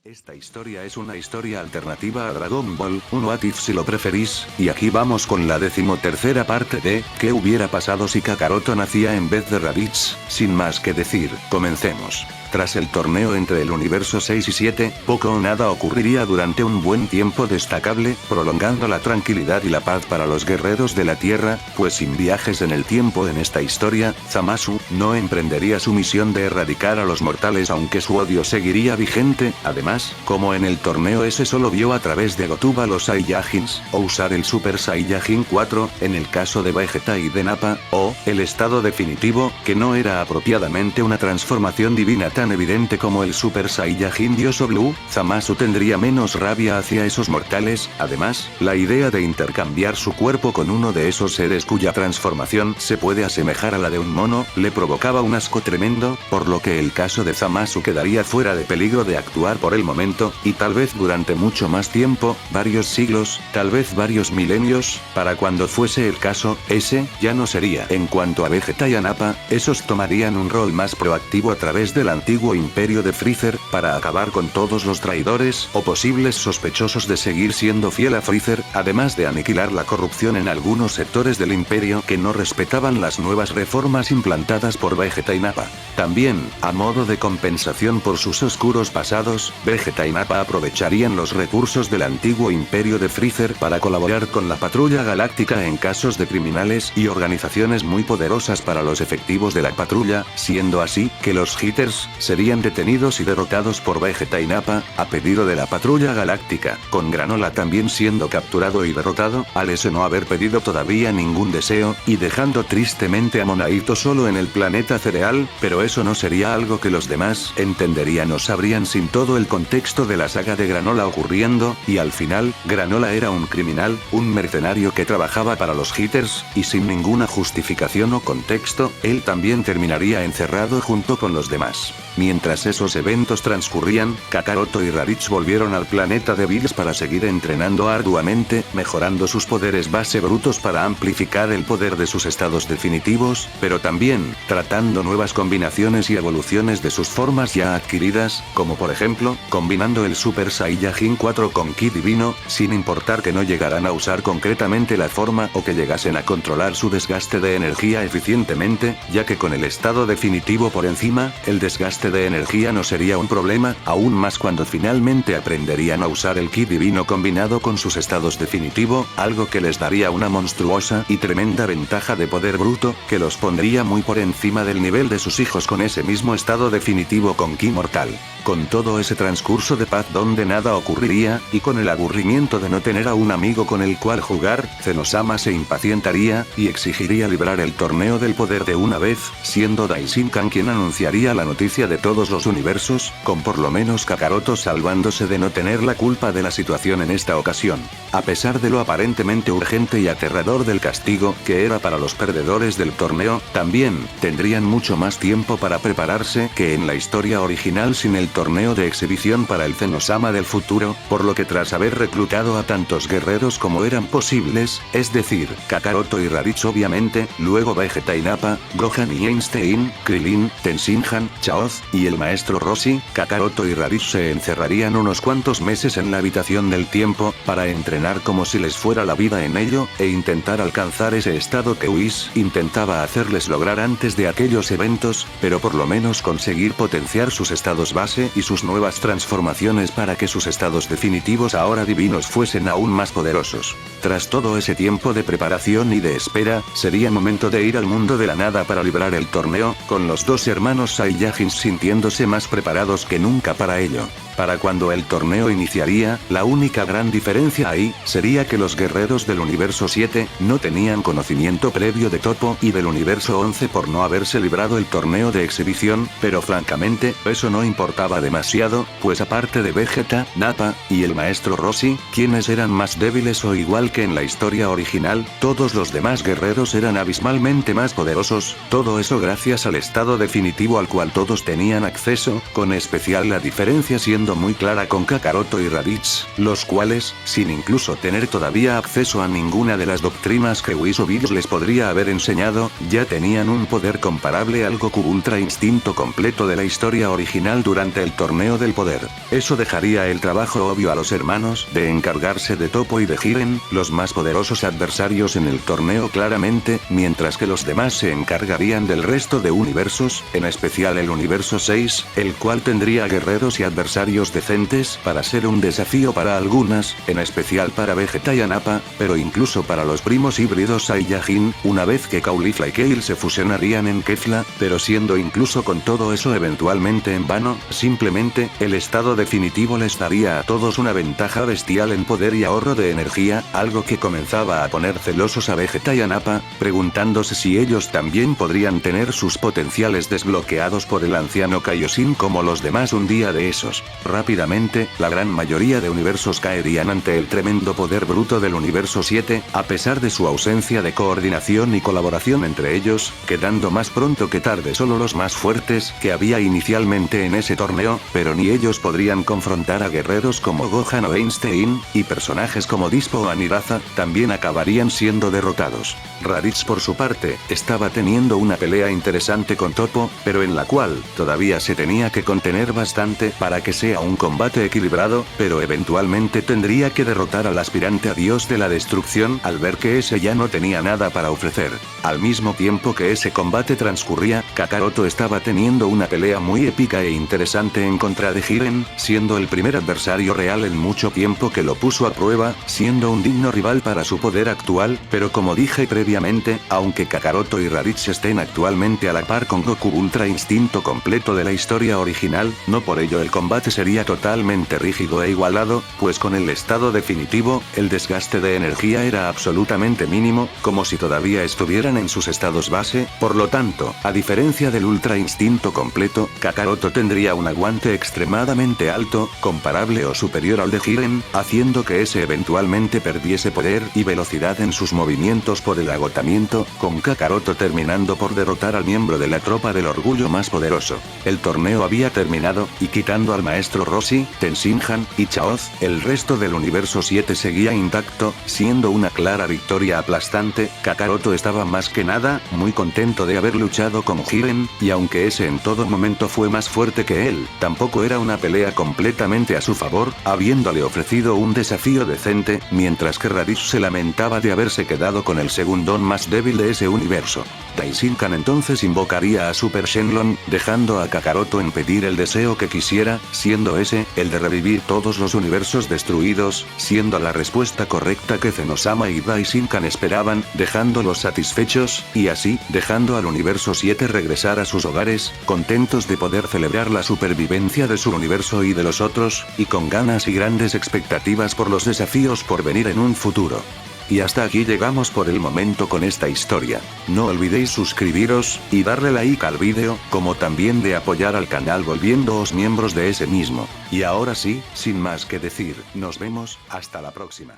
Esta historia es una historia alternativa a Dragon Ball, un What If si lo preferís, y aquí vamos con la 13ª parte de, ¿qué hubiera pasado si Kakaroto nacía en vez de Raditz? Sin más que decir, comencemos. Tras el torneo entre el universo 6 y 7, poco o nada ocurriría durante un buen tiempo destacable, prolongando la tranquilidad y la paz para los guerreros de la Tierra, pues sin viajes en el tiempo en esta historia, Zamasu no emprendería su misión de erradicar a los mortales aunque su odio seguiría vigente. Además, como en el torneo ese solo vio a través de Gotuba los Saiyajins, o usar el Super Saiyajin 4, en el caso de Vegeta y de Nappa, o el estado definitivo, que no era apropiadamente una transformación divina tan evidente como el Super Saiyajin Dioso Blue, Zamasu tendría menos rabia hacia esos mortales. Además, la idea de intercambiar su cuerpo con uno de esos seres cuya transformación se puede asemejar a la de un mono, le provocaba un asco tremendo, por lo que el caso de Zamasu quedaría fuera de peligro de actuar por el momento, y tal vez durante mucho más tiempo, varios siglos, tal vez varios milenios, para cuando fuese el caso, ese, ya no sería. En cuanto a Vegeta y a Nappa, esos tomarían un rol más proactivo a través del antiguo imperio de Freezer, para acabar con todos los traidores o posibles sospechosos de seguir siendo fiel a Freezer, además de aniquilar la corrupción en algunos sectores del imperio que no respetaban las nuevas reformas implantadas por Vegeta y Nappa. También, a modo de compensación por sus oscuros pasados, Vegeta y Nappa aprovecharían los recursos del antiguo imperio de Freezer para colaborar con la Patrulla Galáctica en casos de criminales y organizaciones muy poderosas para los efectivos de la patrulla, siendo así que los Hitters serían detenidos y derrotados por Vegeta y Nappa, a pedido de la Patrulla Galáctica, con Granola también siendo capturado y derrotado, al ese no haber pedido todavía ningún deseo, y dejando tristemente a Monaito solo en el planeta cereal, pero eso no sería algo que los demás entenderían o sabrían sin todo el contexto de la saga de Granola ocurriendo, y al final, Granola era un criminal, un mercenario que trabajaba para los Hitters, y sin ninguna justificación o contexto, él también terminaría encerrado junto con los demás. Mientras esos eventos transcurrían, Kakaroto y Raditz volvieron al planeta de Bills para seguir entrenando arduamente, mejorando sus poderes base brutos para amplificar el poder de sus estados definitivos, pero también, tratando nuevas combinaciones y evoluciones de sus formas ya adquiridas, como por ejemplo, combinando el Super Saiyajin 4 con Ki Divino, sin importar que no llegaran a usar concretamente la forma o que llegasen a controlar su desgaste de energía eficientemente, ya que con el estado definitivo por encima, el desgaste de energía no sería un problema, aún más cuando finalmente aprenderían a usar el Ki Divino combinado con sus estados definitivo, algo que les daría una monstruosa y tremenda ventaja de poder bruto, que los pondría muy por encima del nivel de sus hijos con ese mismo estado definitivo con Ki mortal. Con todo ese transcurso de paz donde nada ocurriría, y con el aburrimiento de no tener a un amigo con el cual jugar, Zenosama se impacientaría, y exigiría librar el torneo del poder de una vez, siendo Daishinkan quien anunciaría la noticia de todos los universos, con por lo menos Kakaroto salvándose de no tener la culpa de la situación en esta ocasión. A pesar de lo aparentemente urgente y aterrador del castigo, que era para los perdedores del torneo, también, tendrían mucho más tiempo para prepararse que en la historia original sin el torneo de exhibición para el Zenosama del futuro, por lo que tras haber reclutado a tantos guerreros como eran posibles, es decir, Kakaroto y Raditz obviamente, luego Vegeta y Nappa, Gohan y Einstein, Krillin, Tenshinhan, Chaoz, y el maestro Roshi, Kakaroto y Raditz se encerrarían unos cuantos meses en la habitación del tiempo, para entrenar como si les fuera la vida en ello, e intentar alcanzar ese estado que Whis intentaba hacerles lograr antes de aquellos eventos, pero por lo menos conseguir potenciar sus estados base y sus nuevas transformaciones para que sus estados definitivos ahora divinos fuesen aún más poderosos. Tras todo ese tiempo de preparación y de espera, sería momento de ir al mundo de la nada para librar el torneo, con los dos hermanos Saiyajins sintiéndose más preparados que nunca para ello. Para cuando el torneo iniciaría, la única gran diferencia ahí, sería que los guerreros del universo 7, no tenían conocimiento previo de Toppo y del universo 11 por no haberse librado el torneo de exhibición, pero francamente, eso no importaba demasiado, pues aparte de Vegeta, Nappa, y el maestro Roshi, quienes eran más débiles o igual que en la historia original, todos los demás guerreros eran abismalmente más poderosos, todo eso gracias al estado definitivo al cual todos tenían acceso, con especial la diferencia siendo siendo muy clara con Kakaroto y Raditz, los cuales, sin incluso tener todavía acceso a ninguna de las doctrinas que Whis o Bills les podría haber enseñado, ya tenían un poder comparable al Goku Ultra Instinto completo de la historia original durante el torneo del poder. Eso dejaría el trabajo obvio a los hermanos de encargarse de Toppo y de Jiren, los más poderosos adversarios en el torneo claramente, mientras que los demás se encargarían del resto de universos, en especial el universo 6, el cual tendría guerreros y adversarios decentes para ser un desafío para algunas, en especial para Vegeta y Nappa, pero incluso para los primos híbridos Saiyajin, una vez que Caulifla y Kale se fusionarían en Kefla, pero siendo incluso con todo eso eventualmente en vano, simplemente, el estado definitivo les daría a todos una ventaja bestial en poder y ahorro de energía, algo que comenzaba a poner celosos a Vegeta y a Nappa, preguntándose si ellos también podrían tener sus potenciales desbloqueados por el anciano Kaioshin como los demás un día de esos. Rápidamente, la gran mayoría de universos caerían ante el tremendo poder bruto del universo 7, a pesar de su ausencia de coordinación y colaboración entre ellos, quedando más pronto que tarde solo los más fuertes que había inicialmente en ese torneo, pero ni ellos podrían confrontar a guerreros como Gohan o Einstein, y personajes como Dispo o Aniraza, también acabarían siendo derrotados. Raditz por su parte, estaba teniendo una pelea interesante con Toppo, pero en la cual, todavía se tenía que contener bastante para que sea un combate equilibrado, pero eventualmente tendría que derrotar al aspirante a dios de la destrucción al ver que ese ya no tenía nada para ofrecer. Al mismo tiempo que ese combate transcurría, Kakaroto estaba teniendo una pelea muy épica e interesante en contra de Jiren, siendo el primer adversario real en mucho tiempo que lo puso a prueba, siendo un digno rival para su poder actual, pero como dije previamente, aunque Kakaroto y Raditz estén actualmente a la par con Goku Ultra Instinto completo de la historia original, no por ello el combate sería totalmente rígido e igualado, pues con el estado definitivo, el desgaste de energía era absolutamente mínimo, como si todavía estuvieran en sus estados base, por lo tanto, a diferencia del Ultra Instinto completo, Kakaroto tendría un aguante extremadamente alto, comparable o superior al de Jiren, haciendo que ese eventualmente perdiese poder y velocidad en sus movimientos por el agotamiento, con Kakaroto terminando por derrotar al miembro de la tropa del orgullo más poderoso. El torneo había terminado, y quitando al maestro Roshi, Tenshinhan y Chaoz, el resto del universo 7 seguía intacto, siendo una clara victoria aplastante. Kakaroto estaba más que nada, muy contento de haber luchado con Jiren, y aunque ese en todo momento fue más fuerte que él, tampoco era una pelea completamente a su favor, habiéndole ofrecido un desafío decente, mientras que Raditz se lamentaba de haberse quedado con el segundón más débil de ese universo. Tenshinhan entonces invocaría a Super Shenlong, dejando a Kakaroto en pedir el deseo que quisiera, siendo ese, el de revivir todos los universos destruidos, siendo la respuesta correcta que Zenosama y Daishinkan esperaban, dejándolos satisfechos, y así, dejando al universo 7 regresar a sus hogares, contentos de poder celebrar la supervivencia de su universo y de los otros, y con ganas y grandes expectativas por los desafíos por venir en un futuro. Y hasta aquí llegamos por el momento con esta historia. No olvidéis suscribiros, y darle like al vídeo, como también de apoyar al canal volviéndoos miembros de ese mismo. Y ahora sí, sin más que decir, nos vemos, hasta la próxima.